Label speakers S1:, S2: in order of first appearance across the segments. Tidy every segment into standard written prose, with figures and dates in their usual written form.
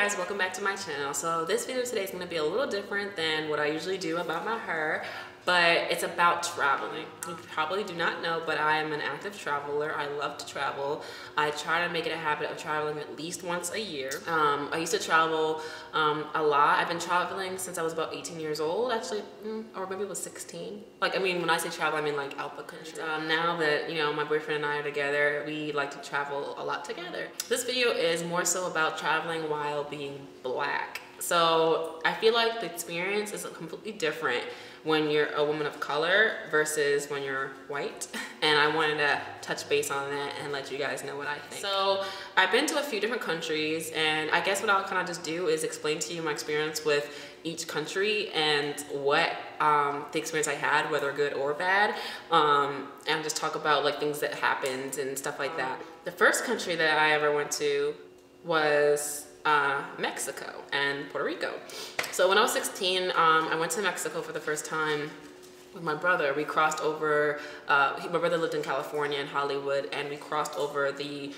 S1: guys, welcome back to my channel. So this video today is going to be a little different than what I usually do about my hair, but it's about traveling. You probably do not know, but I am an active traveler. I love to travel. I try to make it a habit of traveling at least once a year. I used to travel a lot. I've been traveling since I was about 18 years old, actually, or maybe it was 16. Like, I mean, when I say travel, I mean like out the country. Now that, you know, my boyfriend and I are together, we like to travel a lot together. This video is more so about traveling while being Black. So I feel like the experience is completely different when you're a woman of color versus when you're white, and I wanted to touch base on that and let you guys know what I think. So I've been to a few different countries, and I guess what I'll kind of just do is explain to you my experience with each country and what the experience I had, whether good or bad, and just talk about like things that happened and stuff like that. The first country that I ever went to was Mexico and Puerto Rico. So when I was 16, I went to Mexico for the first time with my brother. We crossed over, my brother lived in California in Hollywood, and we crossed over the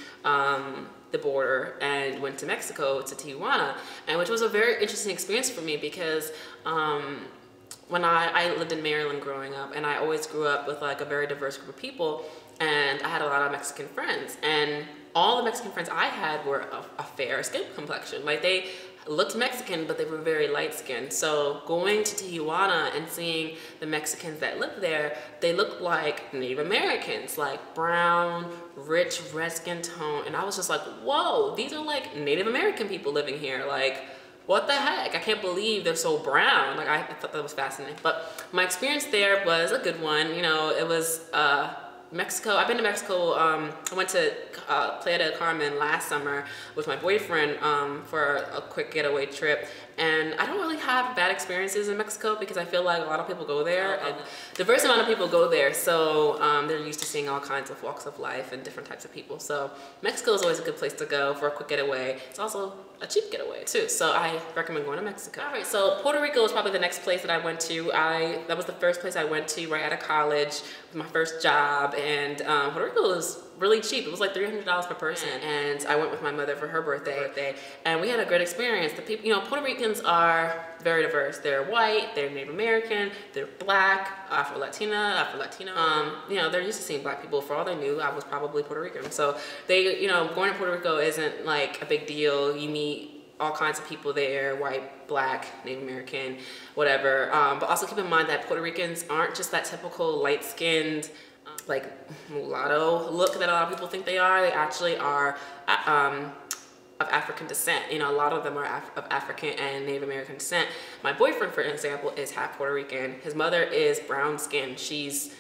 S1: border and went to Mexico, to Tijuana, and which was a very interesting experience for me because when I lived in Maryland growing up, and I always grew up with like a very diverse group of people, and I had a lot of Mexican friends, and all the Mexican friends I had were a fair skin complexion. Like, they looked Mexican, but they were very light skinned. So going to Tijuana and seeing the Mexicans that lived there, they looked like Native Americans, like brown, rich, red skin tone. And I was just like, whoa, these are like Native American people living here. Like, what the heck? I can't believe they're so brown. Like, I thought that was fascinating. But my experience there was a good one. You know, it was Mexico. I've been to Mexico. I went to Playa del Carmen last summer with my boyfriend for a quick getaway trip, and I don't really have bad experiences in Mexico because I feel like a lot of people go there, and diverse amount of people go there, so they're used to seeing all kinds of walks of life and different types of people. So Mexico is always a good place to go for a quick getaway. It's also a cheap getaway too, so I recommend going to Mexico. All right, so Puerto Rico was probably the next place that I went to. That was the first place I went to right out of college with my first job, and Puerto Rico was really cheap. It was like $300 per person, and I went with my mother for her birthday, and we had a great experience. The people, you know, Puerto Ricans are very diverse. They're white, they're Native American, they're Black, Afro-Latino. You know, they're used to seeing Black people. For all they knew, I was probably Puerto Rican. So they, you know, going to Puerto Rico isn't like a big deal. You meet all kinds of people there, white, Black, Native American, whatever. But also keep in mind that Puerto Ricans aren't just that typical light-skinned, like mulatto look that a lot of people think they are. They actually are of African descent. You know, a lot of them are of African and Native American descent. My boyfriend, for example, is half Puerto Rican. His mother is brown skinned. She's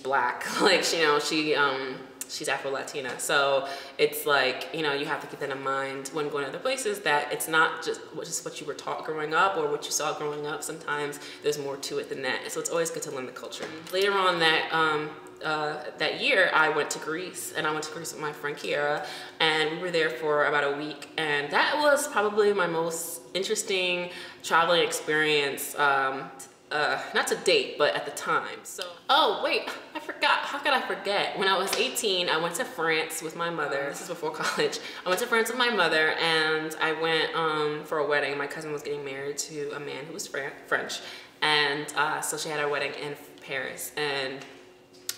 S1: Black. Like, you know, she's Afro-Latina. So it's like, you know, you have to keep that in mind when going to other places, that it's not just what you were taught growing up or what you saw growing up. Sometimes there's more to it than that. So it's always good to learn the culture. Later on that year, I went to Greece, and I went to Greece with my friend Kiara, and we were there for about a week, and that was probably my most interesting traveling experience. Not to date, but at the time. So, oh wait, I forgot. How could I forget? When I was 18, I went to France with my mother. This is before college. I went to France with my mother, and I went for a wedding. My cousin was getting married to a man who was French, and so she had her wedding in Paris. And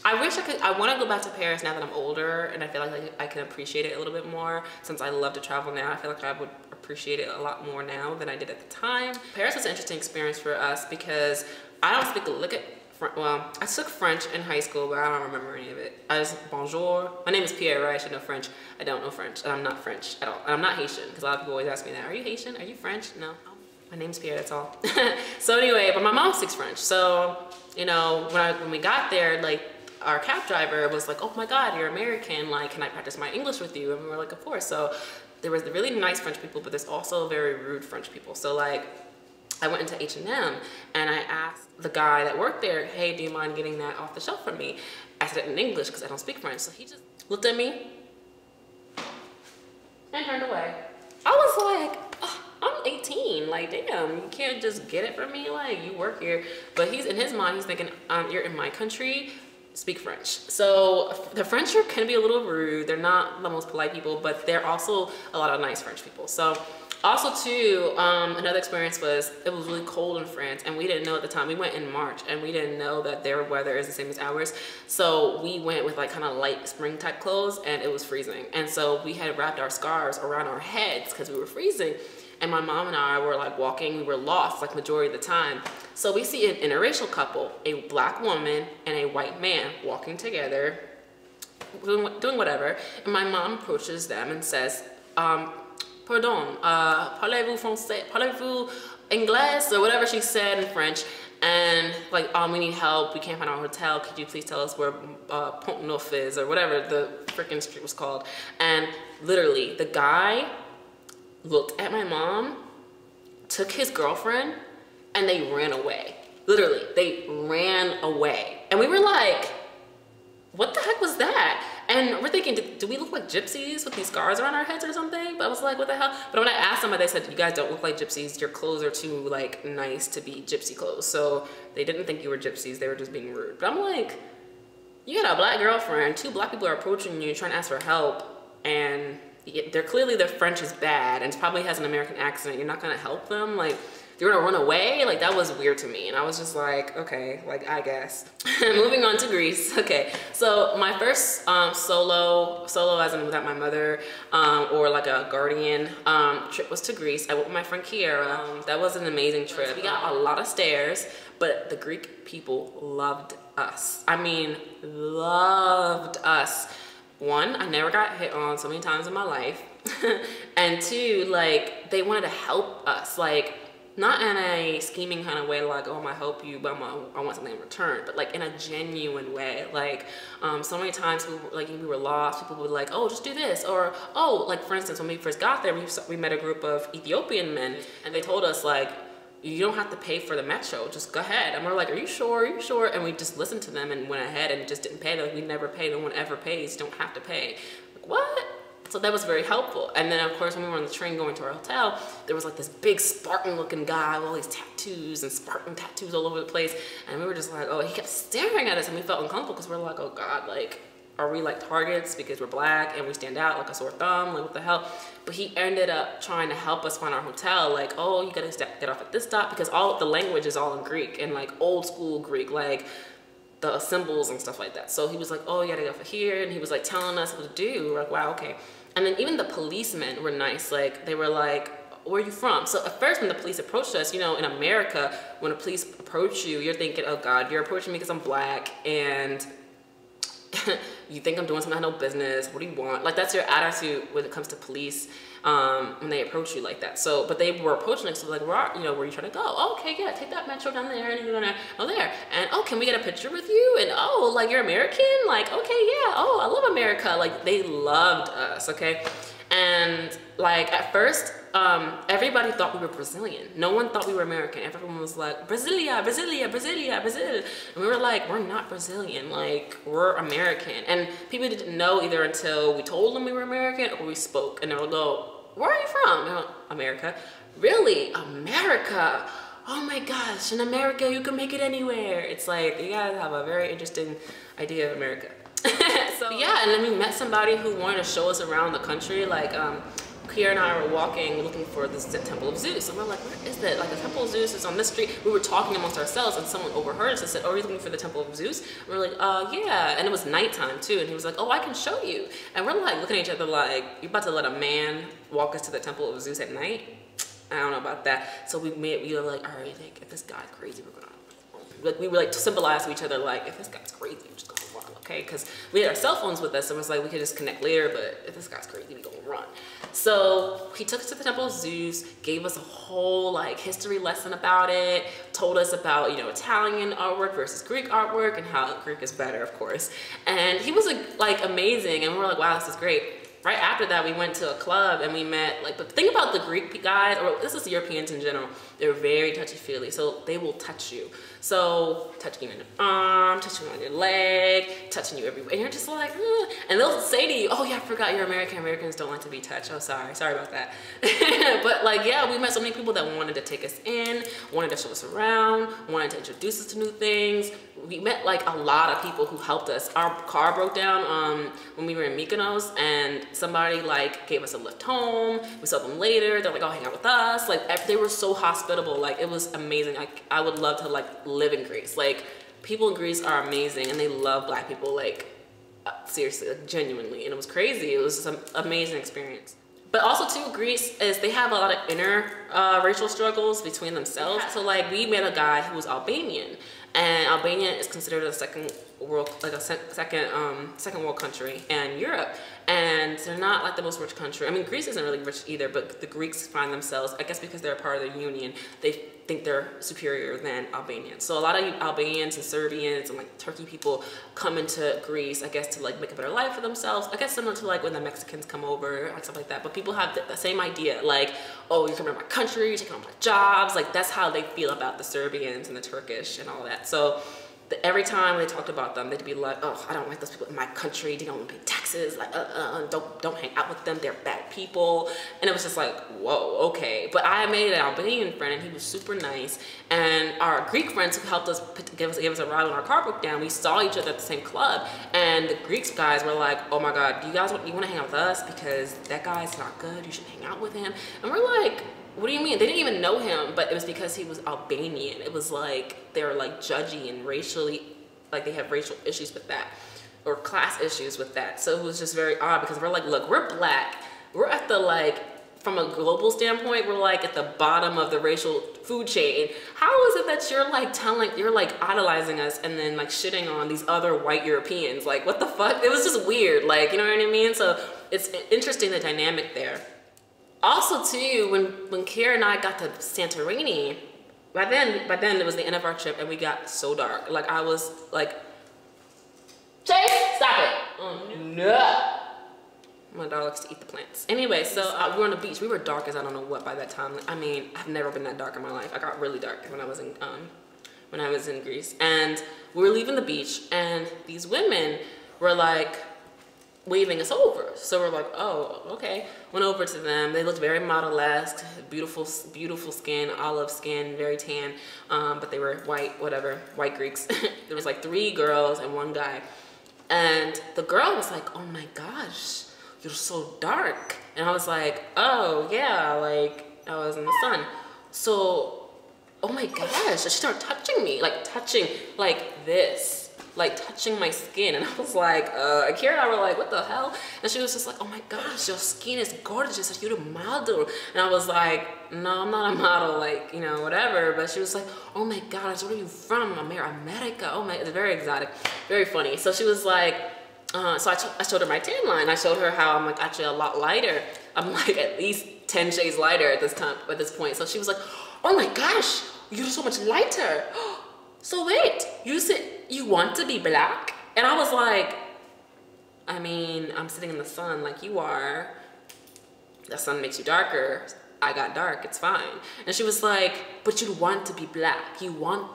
S1: I wish I want to go back to Paris now that I'm older, and I feel like I can appreciate it a little bit more. Since I love to travel now, I feel like I would appreciate it a lot more now than I did at the time. Paris was an interesting experience for us because I don't speak a lick of French. Well, I took French in high school, but I don't remember any of it. I was bonjour. My name is Pierre, right? I should know French. I don't know French, and I'm not French at all. And I'm not Haitian, because a lot of people always ask me that. Are you Haitian? Are you French? No. My name's Pierre, that's all. So anyway, but my mom speaks French. So, you know, when we got there, like, our cab driver was like, oh my God, you're American. Like, can I practice my English with you? And we were like, of course. So there was the really nice French people, but there's also very rude French people. So like, I went into H&M and I asked the guy that worked there, hey, do you mind getting that off the shelf for me? I said it in English because I don't speak French. So he just looked at me and turned away. I was like, oh, I'm 18, like, damn, you can't just get it from me, like, you work here. But he's, in his mind, he's thinking, you're in my country, speak French. So the French can be a little rude. They're not the most polite people, but they're also a lot of nice French people. So Also too, another experience was, it was really cold in France and we didn't know at the time. We went in March and we didn't know that their weather is the same as ours. So we went with like kind of light spring type clothes and it was freezing. And so we had wrapped our scarves around our heads because we were freezing. And my mom and I were like walking, we were lost like majority of the time. So we see an interracial couple, a black woman and a white man walking together, doing whatever. And my mom approaches them and says, pardon, parlez-vous français, parlez-vous anglais, or whatever she said in French. And like, we need help, we can't find our hotel, could you please tell us where Pont Neuf is, or whatever the freaking street was called. And literally, the guy looked at my mom, took his girlfriend, and they ran away. Literally, they ran away. And we were like, what the heck was that? And we're thinking, do we look like gypsies with these scars around our heads or something? But I was like, what the hell? But when I asked them, they said, you guys don't look like gypsies. Your clothes are too like nice to be gypsy clothes. So they didn't think you were gypsies. They were just being rude. But I'm like, you got a black girlfriend, 2 black people are approaching you, trying to ask for help. And they're clearly, their French is bad and probably has an American accent. You're not gonna help them? Like, you're gonna run away? Like, that was weird to me. And I was just like, okay, like, I guess. Moving on to Greece. Okay, so my first solo as in without my mother or like a guardian trip was to Greece. I went with my friend Kiara. That was an amazing trip. We got a lot of stairs, but the Greek people loved us. I mean, loved us. 1, I never got hit on so many times in my life. And 2, like, they wanted to help us. Like, not in a scheming kind of way, like, oh, I'm gonna help you, but I want something in return, but like in a genuine way. Like, so many times we were lost, people would like, oh, just do this, or, oh, like for instance, when we first got there, we met a group of Ethiopian men, and they told us like, you don't have to pay for the metro, just go ahead. And we're like, are you sure, are you sure? And we just listened to them and went ahead and just didn't pay. Like, we never pay, no one ever pays, you don't have to pay. Like, what? So that was very helpful. And then of course, when we were on the train going to our hotel, there was like this big Spartan looking guy with all these tattoos and Spartan tattoos all over the place. And we were just like, oh, he kept staring at us and we felt uncomfortable because we're like, oh God, like, are we like targets because we're black and we stand out like a sore thumb? Like, what the hell? But he ended up trying to help us find our hotel. Like, oh, you gotta get off at this stop, because all the language is all in Greek and like old school Greek, like the symbols and stuff like that. So he was like, oh, you gotta get off here. And he was like telling us what to do. We're like, wow, okay. And then even the policemen were nice. Like, they were like, where are you from? So at first when the police approached us, you know, in America, when the police approach you, you're thinking, oh God, you're approaching me because I'm black and you think I'm doing something I have no business. What do you want? Like, that's your attitude when it comes to police when they approach you like that. So, but they were approaching us, so like, where are you trying to go? Oh, okay, yeah, take that metro down there and you're gonna, oh, there. And oh, can we get a picture with you? And oh, like, you're American? Like, okay, yeah, oh, I love America. Like, they loved us, okay? And like, at first, everybody thought we were Brazilian. No one thought we were American. Everyone was like, Brasilia, Brasilia, Brasilia, Brazil. And we were like, we're not Brazilian, like, we're American. And people didn't know either until we told them we were American or we spoke. And they would go, where are you from? And I'm like, America. Really? America? Oh my gosh, in America you can make it anywhere. It's like, you guys have a very interesting idea of America. So yeah, and then we met somebody who wanted to show us around the country. Like, Kiara and I were walking looking for this Temple of Zeus, and we're like, where is that? Like, the Temple of Zeus is on this street. We were talking amongst ourselves and someone overheard us and said, oh, are you looking for the Temple of Zeus? And we're like, yeah. And it was nighttime too, and he was like, oh, I can show you. And we're like looking at each other like, you about to let a man walk us to the Temple of Zeus at night? I don't know about that. So we were like, all right, like, if this guy's crazy, we're gonna, like, we were like to symbolize to each other, like, if this guy's crazy, we're just gonna run, okay? Because we had our cell phones with us and was like, we could just connect later, but if this guy's crazy, we gonna run. So he took us to the Temple of Zeus, gave us a whole like history lesson about it, told us about, you know, Italian artwork versus Greek artwork and how Greek is better, of course. And he was like amazing, and we were like, wow, this is great. Right after that, we went to a club and we met, like, but the thing about the Greek guys, or this is Europeans in general, they're very touchy-feely, so they will touch you. So, touching you in the arm, touching you on your leg, touching you everywhere, and you're just like, ugh. And they'll say to you, oh yeah, I forgot you're American. Americans don't like to be touched. Oh, sorry about that. But like, yeah, we met so many people that wanted to take us in, wanted to show us around, wanted to introduce us to new things. We met like a lot of people who helped us. Our car broke down when we were in Mykonos, and somebody like gave us a lift home. We saw them later. They're like, oh, hang out with us. Like they were so hospitable. Like it was amazing. Like I would love to like live in Greece. Like people in Greece are amazing and they love Black people. Like seriously, like, genuinely. And it was crazy. It was just an amazing experience. But also too, Greece is, they have a lot of inner racial struggles between themselves. So like we met a guy who was Albanian, and Albania is considered a second world, like a second world country in Europe. And they're not like the most rich country. I mean, Greece isn't really rich either, but the Greeks find themselves, I guess because they're a part of the union, they think they're superior than Albanians. So a lot of Albanians and Serbians and like Turkey people come into Greece, I guess, to like make a better life for themselves. I guess similar to like when the Mexicans come over, like stuff like that. But people have the same idea, like, oh, you're coming to my country, you're taking all my jobs. Like that's how they feel about the Serbians and the Turkish and all that. So every time they talked about them, they'd be like, oh, I don't like those people in my country. They don't pay taxes. Like, don't hang out with them. They're bad people. And it was just like, whoa, okay. But I made an Albanian friend, and he was super nice. And our Greek friends who helped us give us a ride when our car broke down, we saw each other at the same club. And the Greeks guys were like, oh my God, you want to hang out with us? Because that guy's not good. You should hang out with him. And we're like, what do you mean? They didn't even know him, but it was because he was Albanian. It was like they were like judgy and racially, like they have racial issues with that, or class issues with that. So it was just very odd because we're like, look, we're Black. We're at the like, from a global standpoint, we're like at the bottom of the racial food chain. How is it that you're like you're like idolizing us and then like shitting on these other white Europeans? Like what the fuck? It was just weird, like, you know what I mean? So it's interesting, the dynamic there. Also too, when Kiera and I got to Santorini, by then it was the end of our trip and we got so dark. Like I was like, Chase, stop it. Oh no. My dog likes to eat the plants. Anyway, so we were on the beach. We were dark as I don't know what by that time. Like, I mean, I've never been that dark in my life. I got really dark when I was in Greece. And we were leaving the beach and these women were like waving us over. So we're like, oh, okay. Went over to them. They looked very model-esque, beautiful skin, olive skin, very tan. But they were white, whatever, white Greeks. There was like 3 girls and 1 guy. And the girl was like, oh my gosh, you're so dark. And I was like, oh yeah, like I was in the sun. So, oh my gosh, she started touching me, like touching like this. Like touching my skin, and I was like, Akira and I were like, what the hell? And she was just like, oh my gosh, your skin is gorgeous, like you're a model. And I was like, no, I'm not a model, like, you know, whatever. But she was like, oh my gosh, where are you from? America. Oh my, it's very exotic, very funny. So she was like, so I showed her my tan line. I showed her how I'm like actually a lot lighter. I'm like at least 10 shades lighter at this point. So she was like, oh my gosh, you're so much lighter. So wait, you said you want to be Black? And I was like, I mean, I'm sitting in the sun like you are. The sun makes you darker. I got dark, it's fine. And she was like, but you want to be Black. You want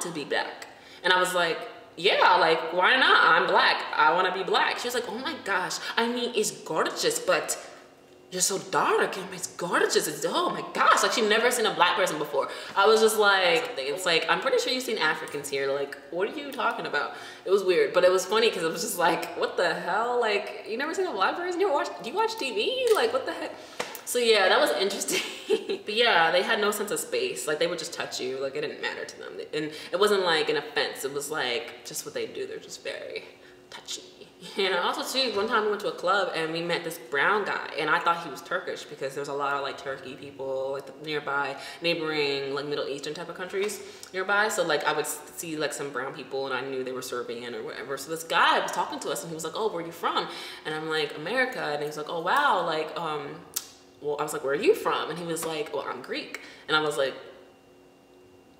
S1: to be Black. And I was like, yeah, like, why not? I'm Black. I want to be Black. She was like, oh my gosh. I mean, it's gorgeous, but you're so dark. And it's gorgeous. It's, oh my gosh. Like, she'd never seen a Black person before. I was just like, it's like, I'm pretty sure you've seen Africans here. Like, what are you talking about? It was weird, but it was funny because it was just like, what the hell? Like, you never seen a Black person? Do you watch TV? Like, what the heck? So yeah, that was interesting. But yeah, they had no sense of space. Like, they would just touch you. Like, it didn't matter to them. And it wasn't like an offense. It was like just what they do. They're just very touchy. And also too, one time we went to a club and we met this brown guy, and I thought he was Turkish because there's a lot of like Turkey people like the nearby neighboring like Middle Eastern type of countries nearby. So like I would see like some brown people and I knew they were Serbian or whatever. So this guy was talking to us and he was like, oh, where are you from? And I'm like, America. And he was like, oh wow, like well, I was like, where are you from? And he was like, well, I'm Greek. And I was like,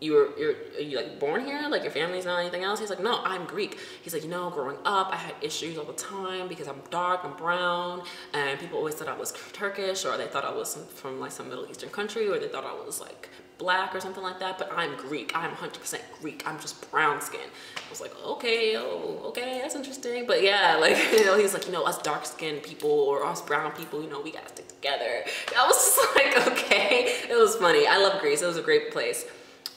S1: are you like born here? Like your family's not anything else? He's like, no, I'm Greek. He's like, you know, growing up, I had issues all the time because I'm dark, I'm brown, and people always thought I was Turkish, or they thought I was from like some Middle Eastern country, or they thought I was like Black or something like that. But I'm Greek. I'm 100% Greek. I'm just brown skin. I was like, okay, oh, okay, that's interesting. But yeah, like, you know, he's like, you know, us dark skinned people or us brown people, you know, we gotta stick together. I was just like, okay. It was funny. I love Greece. It was a great place.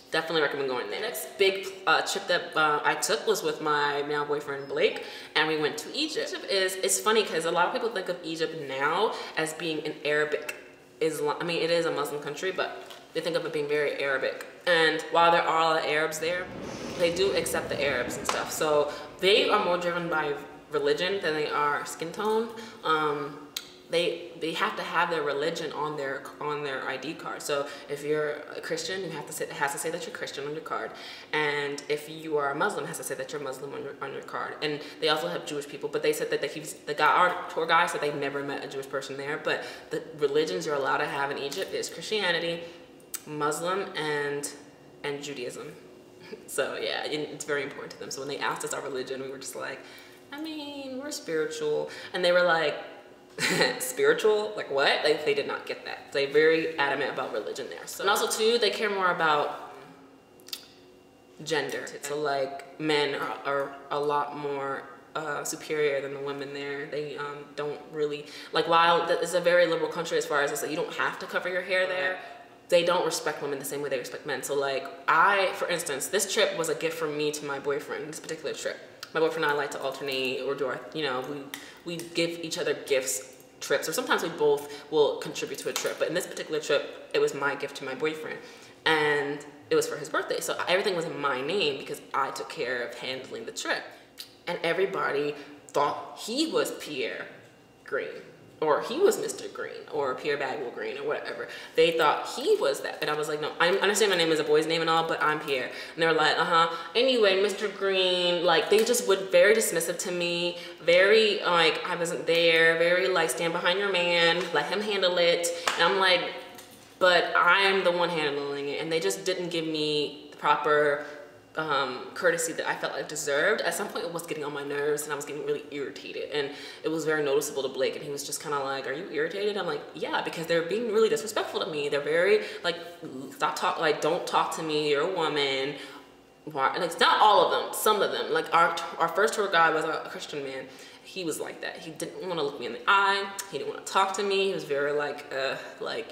S1: Definitely recommend going there. The next big trip that I took was with my now boyfriend Blake, and we went to Egypt. It's funny because a lot of people think of Egypt now as being an Arabic Islam. I mean, it is a Muslim country, but they think of it being very Arabic. And while there are a lot of Arabs there, they do accept the Arabs and stuff. So they are more driven by religion than they are skin tone. They have to have their religion on their ID card. So if you're a Christian, it has to say that you're Christian on your card, and if you are a Muslim, it has to say that you're Muslim on your card. And they also have Jewish people, but they said that our tour guide said they never met a Jewish person there. But the religions you're allowed to have in Egypt is Christianity, Muslim, and Judaism. So yeah, it's very important to them. So when they asked us our religion, we were just like, I mean, we're spiritual, and they were like, spiritual? Like what? Like, they did not get that. They're very adamant about religion there. So, and also too, they care more about gender. So like men are a lot more superior than the women there. They don't really, like, while it's a very liberal country as far as it's like you don't have to cover your hair there, they don't respect women the same way they respect men. So like for instance, this trip was a gift from me to my boyfriend, this particular trip. My boyfriend and I like to alternate or do our, we give each other trips, or sometimes we both will contribute to a trip. But in this particular trip, it was my gift to my boyfriend, and it was for his birthday. So everything was in my name because I took care of handling the trip. And everybody thought he was Pierre Green, or he was Mr. Green, or Pierre Bagwell Green, or whatever. They thought he was that. And I was like, no, I understand my name is a boy's name and all, but I'm Pierre. And they were like, anyway, Mr. Green. Like, they just would very dismissive to me, very like I wasn't there, very like stand behind your man, let him handle it. And I'm like, but I'm the one handling it. And they just didn't give me the proper courtesy that I felt I deserved. At some point it was getting on my nerves, and I was getting really irritated, and it was very noticeable to Blake, and he was just kind of like, are you irritated? I'm like, yeah, because they're being really disrespectful to me. They're very like, don't talk to me, you're a woman. Like, it's not all of them, some of them. Like our first tour guide was a Christian man. He was like that. He didn't want to look me in the eye. He didn't want to talk to me. He was very like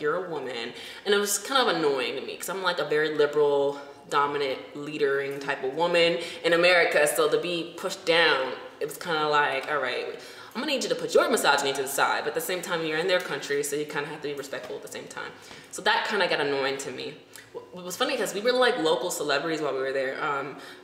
S1: you're a woman. And it was kind of annoying to me because I'm like a very liberal, dominant, leadering type of woman in America. So to be pushed down, it was kind of like, all right, I'm gonna need you to put your misogyny to the side, but at the same time you're in their country, so you kind of have to be respectful at the same time. So that kind of got annoying to me. It was funny because we were like local celebrities while we were there.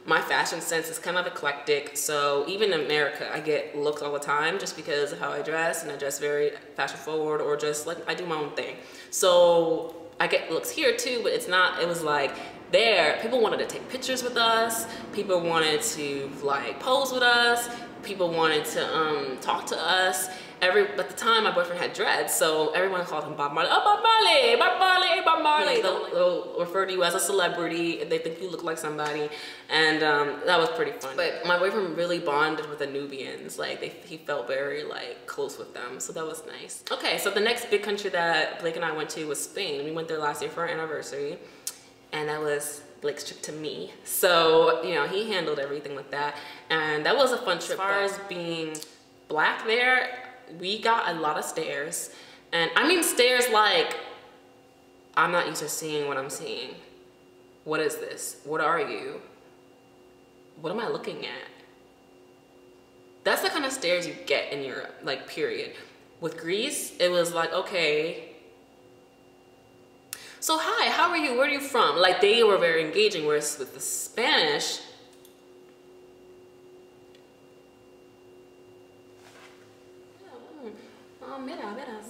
S1: My fashion sense is kind of eclectic, so even in America I get looks all the time just because of how I dress, and I dress very fashion forward, or just like I do my own thing. So I get looks here too, but it was like there, people wanted to take pictures with us, people wanted to like pose with us, people wanted to talk to us. At the time, my boyfriend had dreads, so everyone called him Bob Marley. Oh, Bob Marley, Bob Marley, Bob Marley. They'll refer to you as a celebrity. They think you look like somebody, and that was pretty fun. But my boyfriend really bonded with the Nubians. Like he felt very like close with them, so that was nice. Okay, so the next big country that Blake and I went to was Spain. We went there last year for our anniversary, and that was Blake's trip to me. So he handled everything with that, and that was a fun trip. As far as being black there, we got a lot of stares, and I mean stares like, I'm not used to seeing what I'm seeing. What is this? What are you? What am I looking at? That's the kind of stares you get in Europe, like, period. With Greece, it was like, okay, so hi, how are you? Where are you from? Like, they were very engaging, whereas with the Spanish,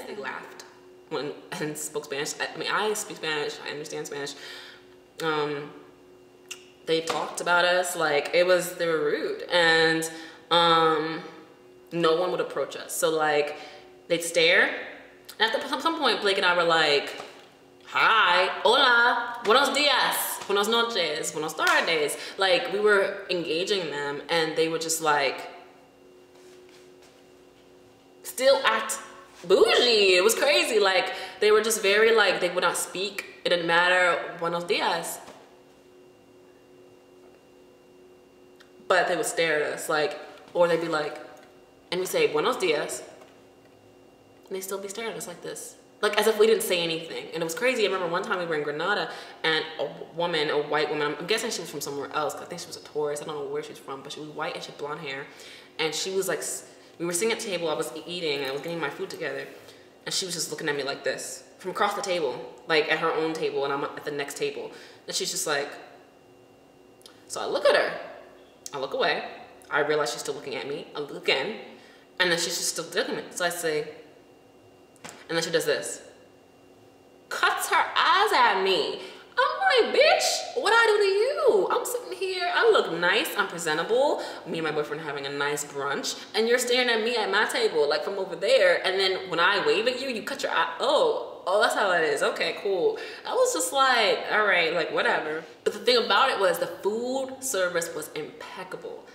S1: they laughed and spoke Spanish. I mean, I speak Spanish, I understand Spanish. They talked about us like they were rude, and no one would approach us. So like, they'd stare, and at some point Blake and I were like, hi, hola, buenos dias, buenas noches, buenas tardes. Like, we were engaging them, and they would just like still act bougie. It was crazy. Like, they were just very like, they would not speak. It didn't matter, buenos dias, but they would stare at us, like, or they'd be like, and we say buenos dias, and they still be staring at us like this. Like as if we didn't say anything. And it was crazy. I remember one time we were in Granada and a white woman, I'm guessing she was from somewhere else. I think she was a tourist. I don't know where she's from, but she was white and she had blonde hair. And she was like, we were sitting at the table, I was eating, and I was getting my food together. And she was just looking at me like this, from across the table, like at her own table, and I'm at the next table. And she's just like, so I look at her, I look away, I realize she's still looking at me, I look again, and then she's just still looking at me. So I say, and then she does this, cuts her eyes at me. I'm like, bitch, what I do to you? I'm sitting here, I look nice, I'm presentable. Me and my boyfriend are having a nice brunch, and you're staring at me at my table, like from over there, and then when I wave at you, you cut your eye. Oh, that's how it is. Okay, cool. I was just like, all right, like whatever. But the thing about it was the food service was impeccable.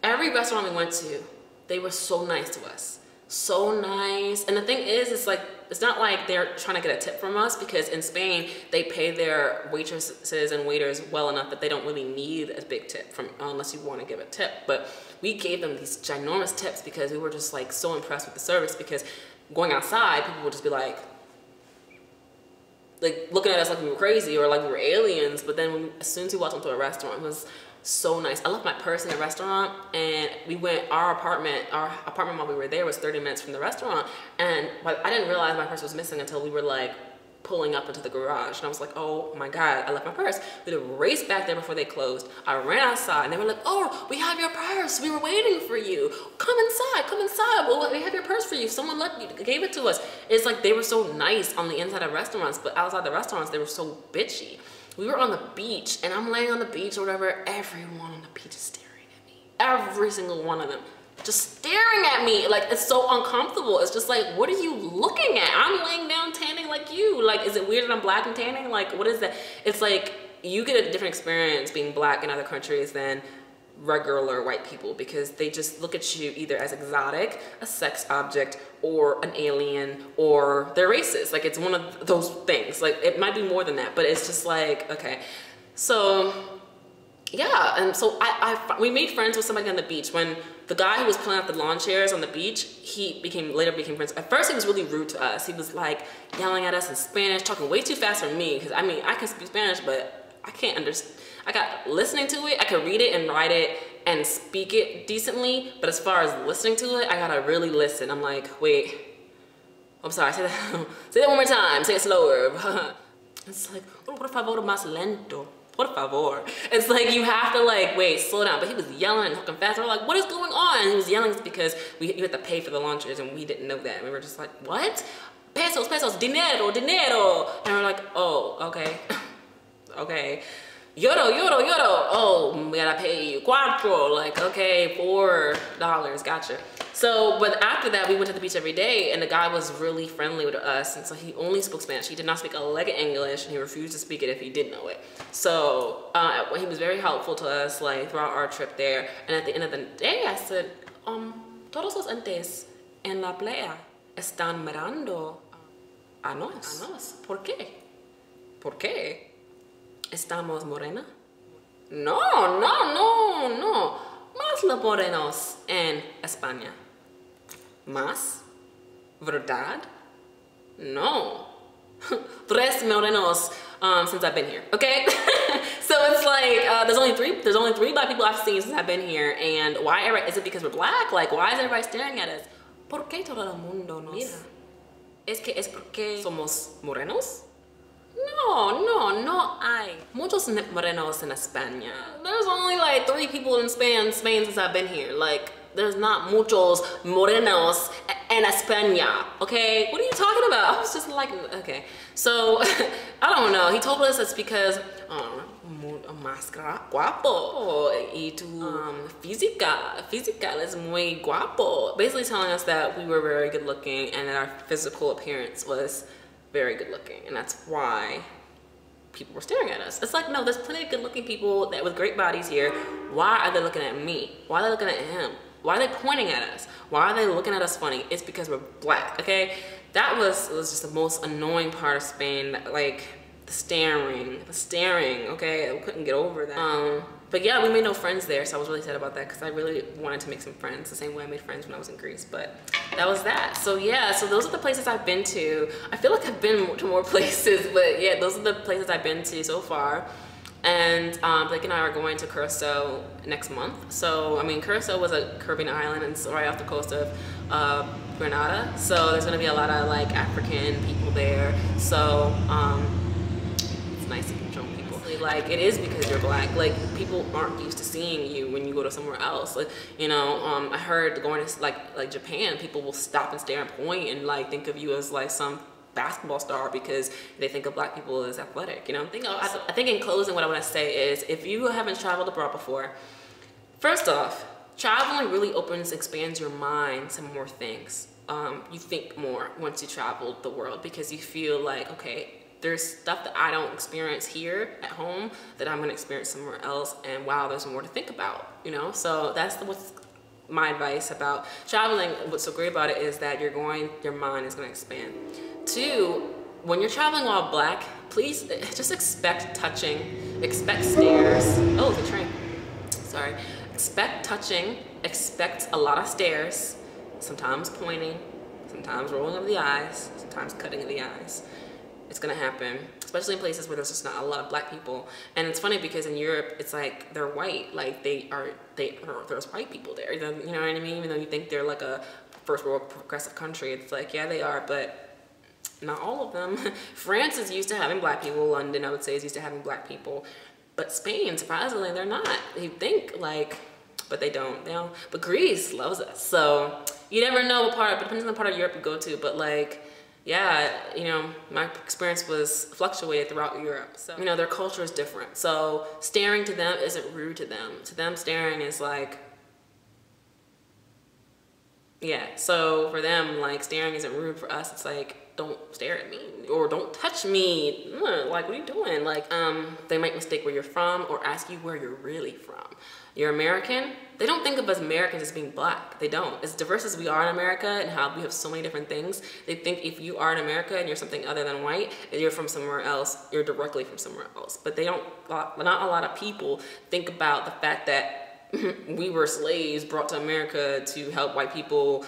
S1: Every restaurant we went to, they were so nice to us. So nice. And the thing is, it's like, it's not like they're trying to get a tip from us, because in Spain they pay their waitresses and waiters well enough that they don't really need a big tip from, unless you want to give a tip. But we gave them these ginormous tips because we were just like so impressed with the service, because going outside people would just be like looking at us like we were crazy or like we were aliens. But then as soon as we walked into a restaurant, it was so nice. I left my purse in the restaurant, and we went, our apartment while we were there was 30 minutes from the restaurant, and I didn't realize my purse was missing until we were like pulling up into the garage, and I was like, oh my God, I left my purse. We had to race back there before they closed. I ran outside, and they were like, oh, we have your purse, we were waiting for you. Come inside, well, we have your purse for you. Someone gave it to us. It's like they were so nice on the inside of restaurants, but outside the restaurants, they were so bitchy. We were on the beach, and I'm laying on the beach or whatever. Everyone on the beach is staring at me. Every single one of them. Just staring at me. Like, it's so uncomfortable. It's just like, what are you looking at? I'm laying down tanning like you. Like, is it weird that I'm black and tanning? Like, what is that? It's like, you get a different experience being black in other countries than regular white people, because they just look at you either as exotic, a sex object, or an alien, or they're racist. Like, it's one of those things. Like, it might be more than that, but it's just like, okay. So yeah, and so we made friends with somebody on the beach. When the guy who was pulling out the lawn chairs on the beach, he later became friends. At first he was really rude to us. He was like yelling at us in Spanish, talking way too fast for me, because I mean, I can speak Spanish, but I can't understand. I got listening to it, I could read it and write it and speak it decently, but as far as listening to it, I gotta really listen. I'm like, wait, I'm sorry, say that one more time, say it slower. It's like, oh, por favor, más lento, por favor. It's like, you have to like, wait, slow down. But he was yelling and talking fast. We're like, what is going on? And he was yelling because you had to pay for the launchers, and we didn't know that. We were just like, what? Pesos, pesos, dinero, dinero. And we're like, oh, okay, okay. Euro, euro, euro. Oh, we gotta pay you. Cuatro. Like, okay, $4. Gotcha. So, but after that, we went to the beach every day, and the guy was really friendly with us, and so he only spoke Spanish. He did not speak a lick of English, and he refused to speak it if he did know it. So, he was very helpful to us, like, throughout our trip there. And at the end of the day, I said, todos los entes en la playa están mirando a nos. ¿Por qué? ¿Por qué? ¿Estamos morena? No, no, no, no. Más los morenos en España. ¿Más? ¿Verdad? No. Tres morenos since I've been here, okay? So it's like, there's only three black people I've seen since I've been here, and why, is it because we're black? Like, why is everybody staring at us? ¿Por qué todo el mundo nos mira? Es porque somos morenos? No, no, no hay muchos morenos in España. There's only like 3 people in Spain since I've been here. Like, there's not muchos morenos en España, okay? What are you talking about? I was just like, okay. So, I don't know. He told us it's because, más guapo. Y tu física es muy guapo. Basically telling us that we were very good looking and that our physical appearance was very good looking, and that's why people were staring at us. It's like, no, there's plenty of good looking people that with great bodies here. Why are they looking at me? Why are they looking at him? Why are they pointing at us? Why are they looking at us funny? It's because we're black, okay? That was just the most annoying part of Spain, like the staring, okay? I couldn't get over that. But yeah, we made no friends there, so I was really sad about that because I really wanted to make some friends the same way I made friends when I was in Greece. But that was that. So yeah, so those are the places I've been to. I feel like I've been to more places, but yeah, those are the places I've been to so far. And Blake and I are going to Curacao next month. So I mean, Curacao was a Caribbean island and it's right off the coast of Grenada. So there's gonna be a lot of like African people there. So it's nice to control people. Like it is because you're black. Like people aren't used to seeing you when you go to somewhere else. Like you know, I heard going to like Japan, people will stop and stare and point and like think of you as like some basketball star because they think of black people as athletic. You know, I think in closing, what I want to say is if you haven't traveled abroad before, first off, traveling really expands your mind to more things. You think more once you travel the world because you feel like, okay, there's stuff that I don't experience here at home that I'm gonna experience somewhere else, and wow, there's more to think about, you know? So that's what's my advice about traveling. What's so great about it is that your mind is gonna expand. 2, when you're traveling while black, please just expect touching, expect stairs. Oh, the train, sorry. Expect touching, expect a lot of stairs, sometimes pointing, sometimes rolling of the eyes, sometimes cutting of the eyes. It's gonna happen, especially in places where there's just not a lot of black people. And it's funny because in Europe, it's like they're white, like there's white people there. You know what I mean? Even though you think they're like a first world progressive country, it's like, yeah, they are, but not all of them. France is used to having black people. London, I would say, is used to having black people. But Spain, surprisingly, they're not. You think like, but they don't. But Greece loves us. So you never know what part, but depends on the part of Europe you go to. But like, yeah, you know, my experience was fluctuated throughout Europe. So, you know, their culture is different. So staring to them isn't rude to them. To them, staring is like, yeah. So for them, like, staring isn't rude. For us, it's like, don't stare at me or don't touch me. Like, what are you doing? Like, they might mistake where you're from or ask you where you're really from. You're American. They don't think of us Americans as being black. They don't. As diverse as we are in America and how we have so many different things, they think if you are in America and you're something other than white and you're from somewhere else, you're directly from somewhere else. But they don't, not a lot of people think about the fact that we were slaves brought to America to help white people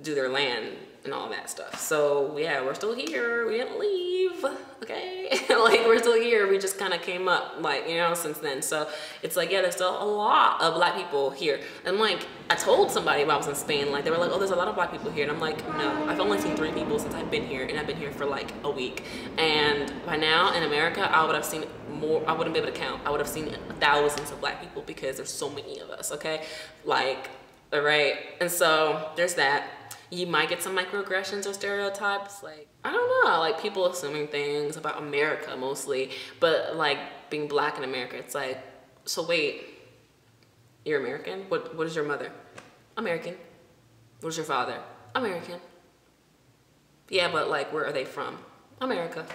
S1: do their land and all that stuff. So yeah, we're still here. We didn't leave, okay? Like, we're still here. We just kind of came up, like, you know, since then. So it's like, yeah, there's still a lot of black people here. And like, I told somebody when I was in Spain, like, they were like, oh, there's a lot of black people here. And I'm like, no, I've only seen 3 people since I've been here, and I've been here for like a week. And by now in America, I would have seen more. I wouldn't be able to count. I would have seen thousands of black people because there's so many of us, okay? Like, all right. And so there's that. You might get some microaggressions or stereotypes, like, I don't know, like people assuming things about America mostly, but like being black in America, it's like, so wait, you're American? What is your mother? American. What is your father? American. Yeah, but like, where are they from? America.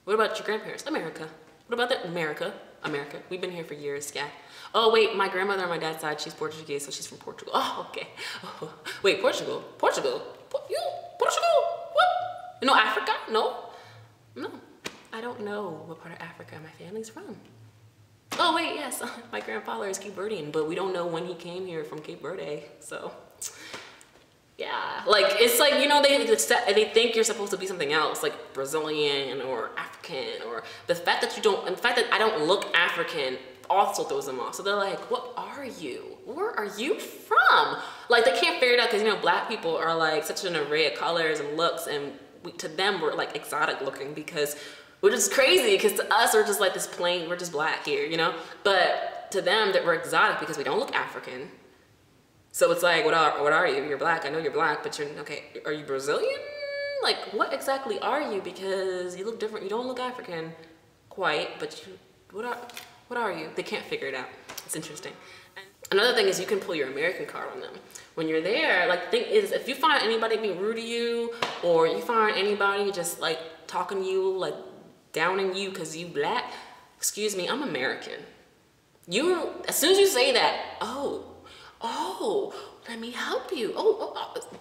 S1: What about your grandparents? America. What about that? America. America. We've been here for years, yeah. Oh, wait, my grandmother on my dad's side, she's Portuguese, so she's from Portugal. Oh, okay. Oh, wait, Portugal? Portugal? You? Portugal? What? No, Africa? No? No. I don't know what part of Africa my family's from. Oh, wait, yes. My grandfather is Cape Verdean, but we don't know when he came here from Cape Verde, so... Yeah, like, it's like, you know, they think you're supposed to be something else, like Brazilian or African, or the fact that you don't, and the fact that I don't look African also throws them off. So they're like, what are you? Where are you from? Like, they can't figure it out because, you know, black people are like such an array of colors and looks, and to them, we're like exotic looking because we're just crazy, because to us, we're just like this plain, we're just black here, you know? But to them, that we're exotic because we don't look African. So it's like, what are you? You're black. I know you're black, but you're, okay, are you Brazilian? Like, what exactly are you? Because you look different. You don't look African quite, but you, what are you? They can't figure it out. It's interesting. And another thing is you can pull your American card on them. When you're there, like, the thing is, if you find anybody being rude to you, or you find anybody just like talking to you, like downing you because you black, excuse me, I'm American. You, as soon as you say that, oh, let me help you.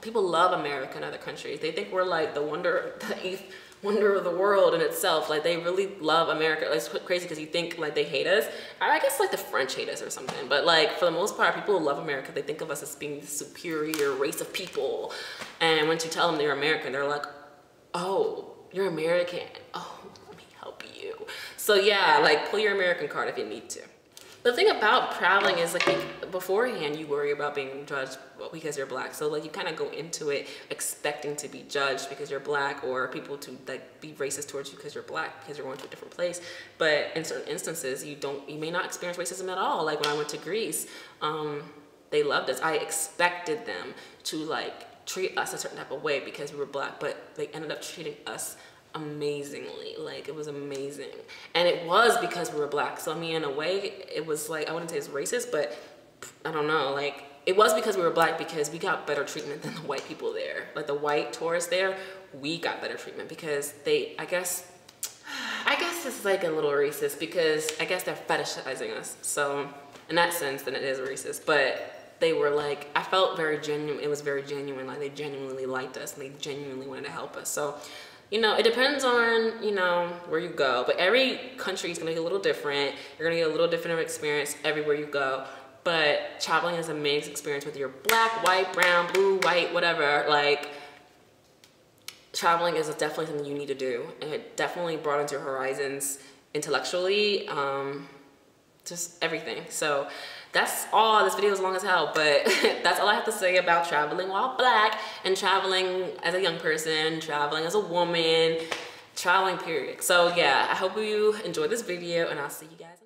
S1: People love America and other countries. They think we're like the wonder of the world in itself. Like, they really love America. Like, it's crazy because you think like they hate us. I guess like the French hate us or something, but like for the most part, people who love America, they think of us as being the superior race of people. And once you tell them they're American, they're like, oh, you're American. Oh, let me help you. So yeah, like pull your American card if you need to. The thing about traveling is like beforehand you worry about being judged because you're black. So like you kind of go into it expecting to be judged because you're black, or people to like be racist towards you because you're black, because you're going to a different place. But in certain instances you may not experience racism at all. Like when I went to Greece, they loved us. I expected them to like treat us a certain type of way because we were black, but they ended up treating us amazingly. Like, it was amazing. And it was because we were black. So I mean, in a way, it was like, I wouldn't say it's racist, but I don't know, like it was because we were black, because we got better treatment than the white people there. Like the white tourists there, we got better treatment because they, I guess it's like a little racist because I guess they're fetishizing us. So in that sense, then it is racist. But they were like, I felt very genuine. It was very genuine. Like they genuinely liked us and they genuinely wanted to help us. So, you know, it depends on, you know, where you go. But every country is going to be a little different. You're going to get a little different of experience everywhere you go. But traveling is a amazing experience, whether you're black, white, brown, blue, white, whatever. Like, traveling is definitely something you need to do. And it definitely broadens your horizons intellectually, just everything. So that's all. This video is long as hell, but that's all I have to say about traveling while black, and traveling as a young person, traveling as a woman, traveling period. So yeah, I hope you enjoyed this video, and I'll see you guys.